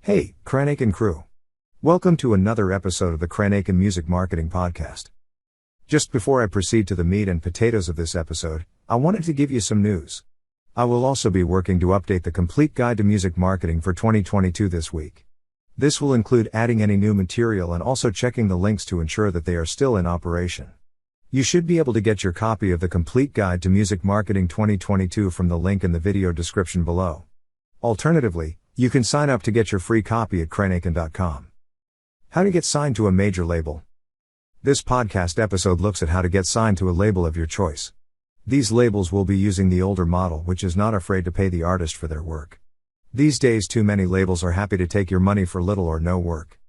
Hey, Krannaken Crew. Welcome to another episode of the Krannaken Music Marketing Podcast. Just before I proceed to the meat and potatoes of this episode, I wanted to give you some news. I will also be working to update the complete guide to music marketing for 2022 this week. This will include adding any new material and also checking the links to ensure that they are still in operation. You should be able to get your copy of the complete guide to music marketing 2022 from the link in the video description below. Alternatively, you can sign up to get your free copy at Krannaken.com. How to get signed to a major label. This podcast episode looks at how to get signed to a label of your choice. These labels will be using the older model, which is not afraid to pay the artist for their work. These days too many labels are happy to take your money for little or no work.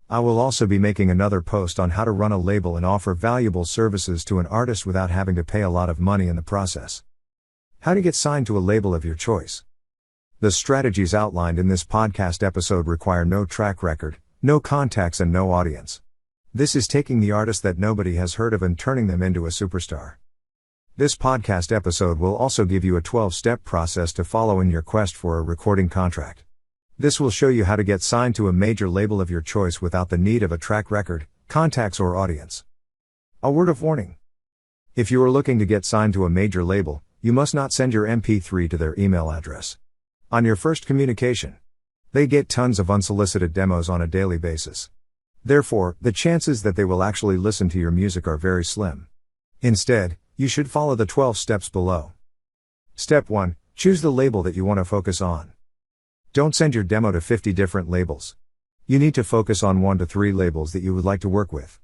I will also be making another post on how to run a label and offer valuable services to an artist without having to pay a lot of money in the process. How to get signed to a label of your choice. The strategies outlined in this podcast episode require no track record, no contacts and no audience. This is taking the artist that nobody has heard of and turning them into a superstar. This podcast episode will also give you a 12-step process to follow in your quest for a recording contract. This will show you how to get signed to a major label of your choice without the need of a track record, contacts or audience. A word of warning. If you are looking to get signed to a major label, you must not send your MP3 to their email address. On your first communication, they get tons of unsolicited demos on a daily basis. Therefore, the chances that they will actually listen to your music are very slim. Instead, you should follow the 12 steps below. Step 1. Choose the label that you want to focus on. Don't send your demo to 50 different labels. You need to focus on 1 to 3 labels that you would like to work with.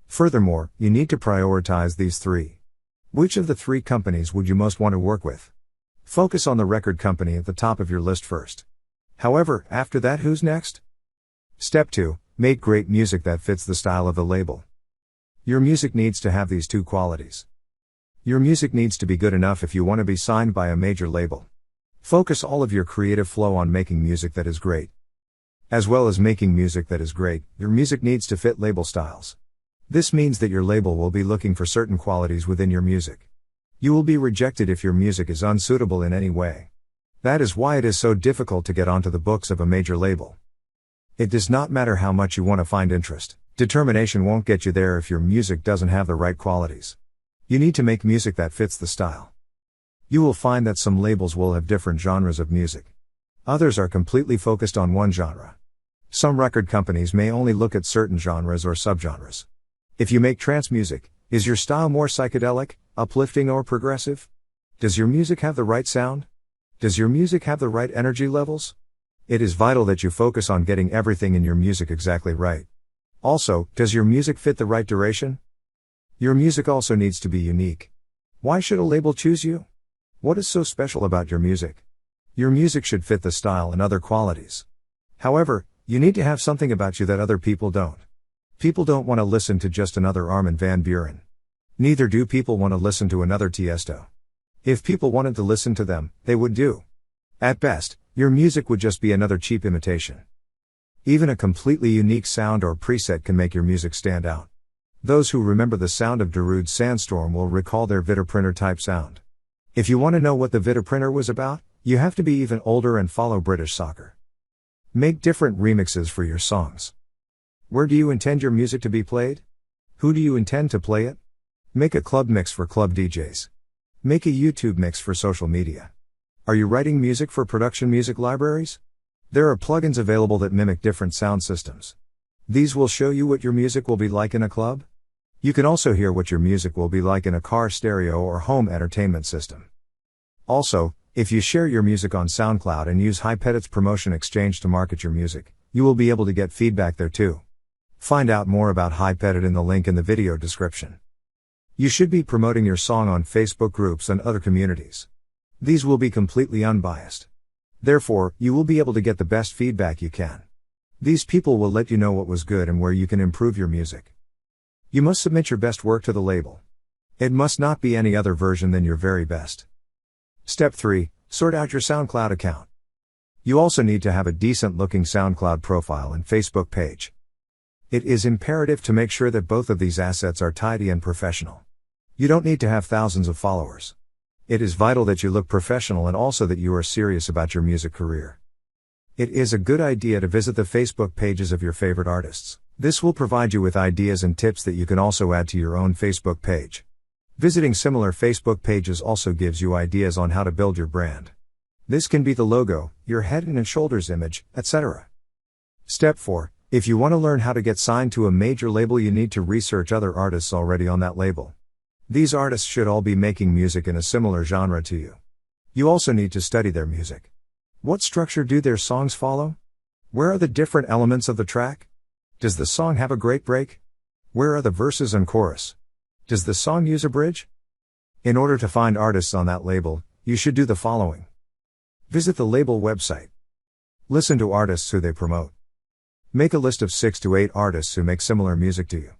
Furthermore, you need to prioritize these 3. Which of the 3 companies would you most want to work with? Focus on the record company at the top of your list first. However, after that, who's next? Step 2. Make great music that fits the style of the label. Your music needs to have these 2 qualities. Your music needs to be good enough if you want to be signed by a major label. Focus all of your creative flow on making music that is great. As well as making music that is great, your music needs to fit label styles. This means that your label will be looking for certain qualities within your music. You will be rejected if your music is unsuitable in any way. That is why it is so difficult to get onto the books of a major label. It does not matter how much you want to find interest. Determination won't get you there if your music doesn't have the right qualities. You need to make music that fits the style. You will find that some labels will have different genres of music. Others are completely focused on one genre. Some record companies may only look at certain genres or subgenres. If you make trance music, is your style more psychedelic, uplifting or progressive? Does your music have the right sound? Does your music have the right energy levels? It is vital that you focus on getting everything in your music exactly right. Also, does your music fit the right duration? Your music also needs to be unique. Why should a label choose you? What is so special about your music? Your music should fit the style and other qualities. However, you need to have something about you that other people don't. People don't want to listen to just another Armin van Buuren. Neither do people want to listen to another Tiesto. If people wanted to listen to them, they would do. At best, your music would just be another cheap imitation. Even a completely unique sound or preset can make your music stand out. Those who remember the sound of Darude's Sandstorm will recall their Vitaprinter type sound. If you want to know what the Vitaprinter was about, you have to be even older and follow British soccer. Make different remixes for your songs. Where do you intend your music to be played? Who do you intend to play it? Make a club mix for club DJs. Make a YouTube mix for social media. Are you writing music for production music libraries? There are plugins available that mimic different sound systems. These will show you what your music will be like in a club. You can also hear what your music will be like in a car stereo or home entertainment system. Also, if you share your music on Soundcloud and use Hypedit's promotion exchange to market your music, you will be able to get feedback there too. Find out more about Hypedit in the link in the video description. You should be promoting your song on Facebook groups and other communities. These will be completely unbiased. Therefore, you will be able to get the best feedback you can. These people will let you know what was good and where you can improve your music. You must submit your best work to the label. It must not be any other version than your very best. Step 3. Sort out your SoundCloud account. You also need to have a decent looking SoundCloud profile and Facebook page. It is imperative to make sure that both of these assets are tidy and professional. You don't need to have thousands of followers. It is vital that you look professional and also that you are serious about your music career. It is a good idea to visit the Facebook pages of your favorite artists. This will provide you with ideas and tips that you can also add to your own Facebook page. Visiting similar Facebook pages also gives you ideas on how to build your brand. This can be the logo, your head and shoulders image, etc. Step 4. If you want to learn how to get signed to a major label, you need to research other artists already on that label. These artists should all be making music in a similar genre to you. You also need to study their music. What structure do their songs follow? Where are the different elements of the track? Does the song have a great break? Where are the verses and chorus? Does the song use a bridge? In order to find artists on that label, you should do the following. Visit the label website. Listen to artists who they promote. Make a list of 6 to 8 artists who make similar music to you.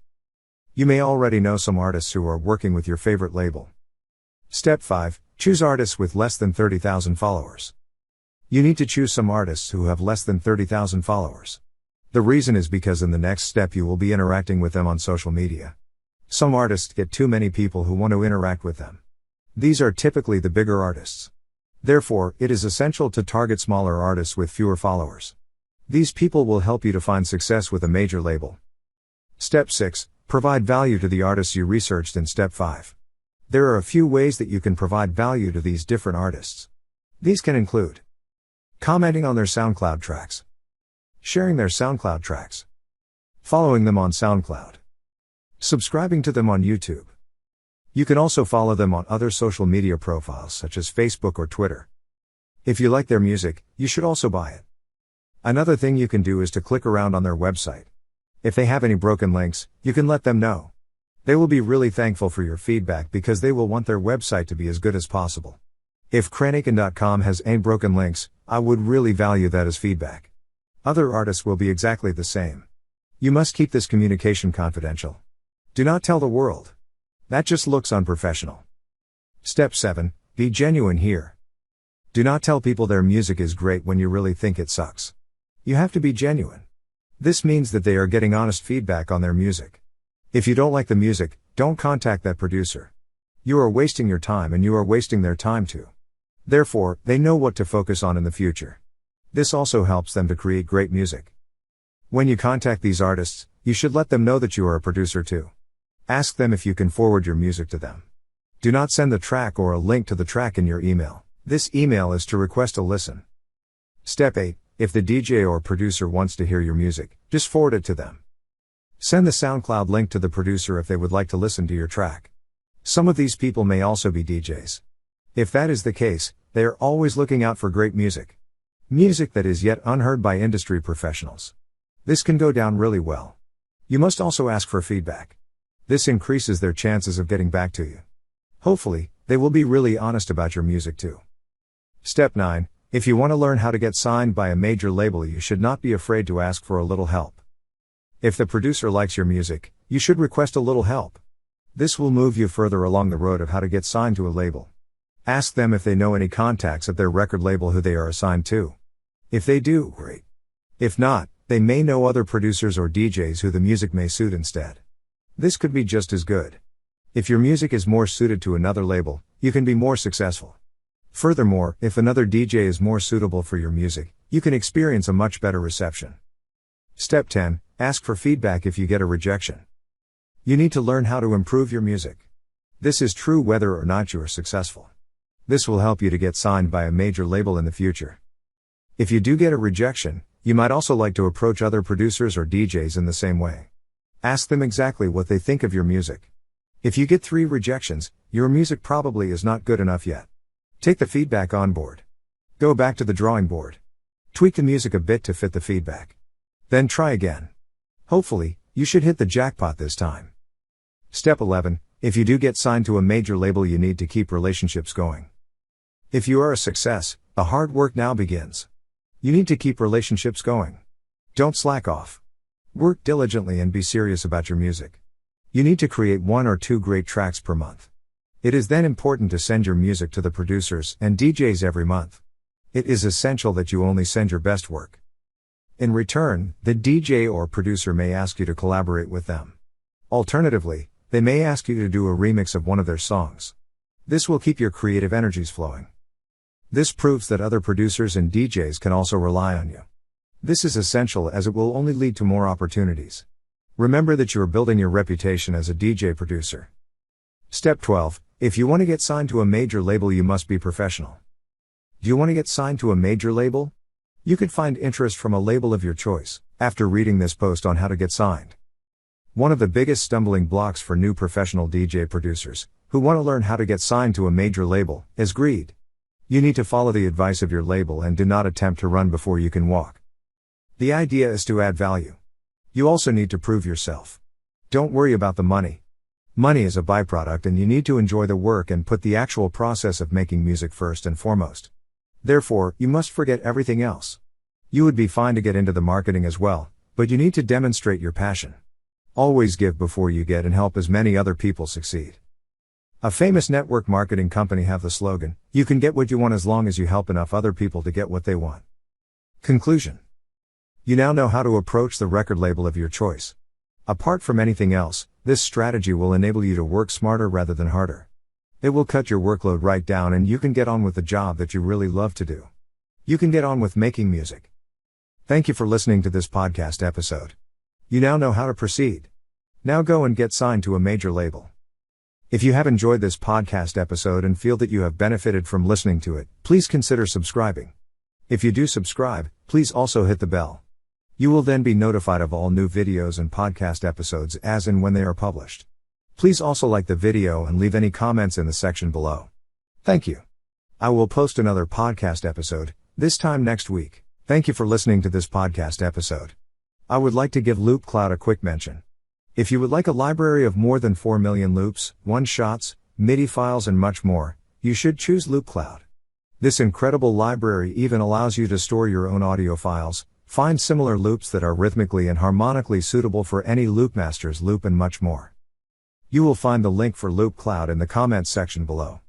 You may already know some artists who are working with your favorite label. Step 5. Choose artists with less than 30,000 followers. You need to choose some artists who have less than 30,000 followers. The reason is because in the next step you will be interacting with them on social media. Some artists get too many people who want to interact with them. These are typically the bigger artists. Therefore, it is essential to target smaller artists with fewer followers. These people will help you to find success with a major label. Step 6. Provide value to the artists you researched in Step 5. There are a few ways that you can provide value to these different artists. These can include commenting on their SoundCloud tracks, sharing their SoundCloud tracks, following them on SoundCloud, subscribing to them on YouTube. You can also follow them on other social media profiles such as Facebook or Twitter. If you like their music, you should also buy it. Another thing you can do is to click around on their website. If they have any broken links, you can let them know. They will be really thankful for your feedback because they will want their website to be as good as possible. If Krannaken.com has any broken links, I would really value that as feedback. Other artists will be exactly the same. You must keep this communication confidential. Do not tell the world. That just looks unprofessional. Step 7. Be genuine here. Do not tell people their music is great when you really think it sucks. You have to be genuine. This means that they are getting honest feedback on their music. If you don't like the music, don't contact that producer. You are wasting your time and you are wasting their time too. Therefore, they know what to focus on in the future. This also helps them to create great music. When you contact these artists, you should let them know that you are a producer too. Ask them if you can forward your music to them. Do not send the track or a link to the track in your email. This email is to request a listen. Step 8. If the DJ or producer wants to hear your music, just forward it to them. Send the SoundCloud link to the producer if they would like to listen to your track. Some of these people may also be DJs. If that is the case, they are always looking out for great music. Music that is yet unheard by industry professionals. This can go down really well. You must also ask for feedback. This increases their chances of getting back to you. Hopefully, they will be really honest about your music too. Step 9. If you want to learn how to get signed by a major label, you should not be afraid to ask for a little help. If the producer likes your music, you should request a little help. This will move you further along the road of how to get signed to a label. Ask them if they know any contacts at their record label who they are assigned to. If they do, great. If not, they may know other producers or DJs who the music may suit instead. This could be just as good. If your music is more suited to another label, you can be more successful. Furthermore, if another DJ is more suitable for your music, you can experience a much better reception. Step 10. Ask for feedback if you get a rejection. You need to learn how to improve your music. This is true whether or not you are successful. This will help you to get signed by a major label in the future. If you do get a rejection, you might also like to approach other producers or DJs in the same way. Ask them exactly what they think of your music. If you get 3 rejections, your music probably is not good enough yet. Take the feedback on board. Go back to the drawing board. Tweak the music a bit to fit the feedback. Then try again. Hopefully, you should hit the jackpot this time. Step 11. If you do get signed to a major label, you need to keep relationships going. If you are a success, the hard work now begins. You need to keep relationships going. Don't slack off. Work diligently and be serious about your music. You need to create 1 or 2 great tracks per month. It is then important to send your music to the producers and DJs every month. It is essential that you only send your best work. In return, the DJ or producer may ask you to collaborate with them. Alternatively, they may ask you to do a remix of one of their songs. This will keep your creative energies flowing. This proves that other producers and DJs can also rely on you. This is essential as it will only lead to more opportunities. Remember that you are building your reputation as a DJ producer. Step 12. If you want to get signed to a major label, you must be professional. Do you want to get signed to a major label? You could find interest from a label of your choice after reading this post on how to get signed. One of the biggest stumbling blocks for new professional DJ producers who want to learn how to get signed to a major label is greed. You need to follow the advice of your label and do not attempt to run before you can walk. The idea is to add value. You also need to prove yourself. Don't worry about the money. Money is a byproduct and you need to enjoy the work and put the actual process of making music first and foremost. Therefore, you must forget everything else. You would be fine to get into the marketing as well, but you need to demonstrate your passion. Always give before you get and help as many other people succeed. A famous network marketing company have the slogan, "You can get what you want as long as you help enough other people to get what they want." Conclusion. You now know how to approach the record label of your choice. Apart from anything else, this strategy will enable you to work smarter rather than harder. It will cut your workload right down and you can get on with the job that you really love to do. You can get on with making music. Thank you for listening to this podcast episode. You now know how to proceed. Now go and get signed to a major label. If you have enjoyed this podcast episode and feel that you have benefited from listening to it, please consider subscribing. If you do subscribe, please also hit the bell. You will then be notified of all new videos and podcast episodes as and when they are published. Please also like the video and leave any comments in the section below. Thank you. I will post another podcast episode, this time next week. Thank you for listening to this podcast episode. I would like to give LoopCloud a quick mention. If you would like a library of more than 4 million loops, one-shots, MIDI files and much more, you should choose LoopCloud. This incredible library even allows you to store your own audio files, find similar loops that are rhythmically and harmonically suitable for any loopmaster's loop and much more. You will find the link for LoopCloud in the comments section below.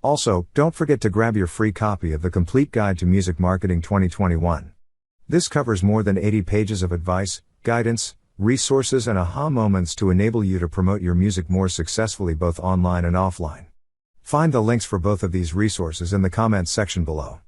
Also, don't forget to grab your free copy of the Complete Guide to Music Marketing 2021. This covers more than 80 pages of advice, guidance, resources and aha moments to enable you to promote your music more successfully both online and offline. Find the links for both of these resources in the comments section below.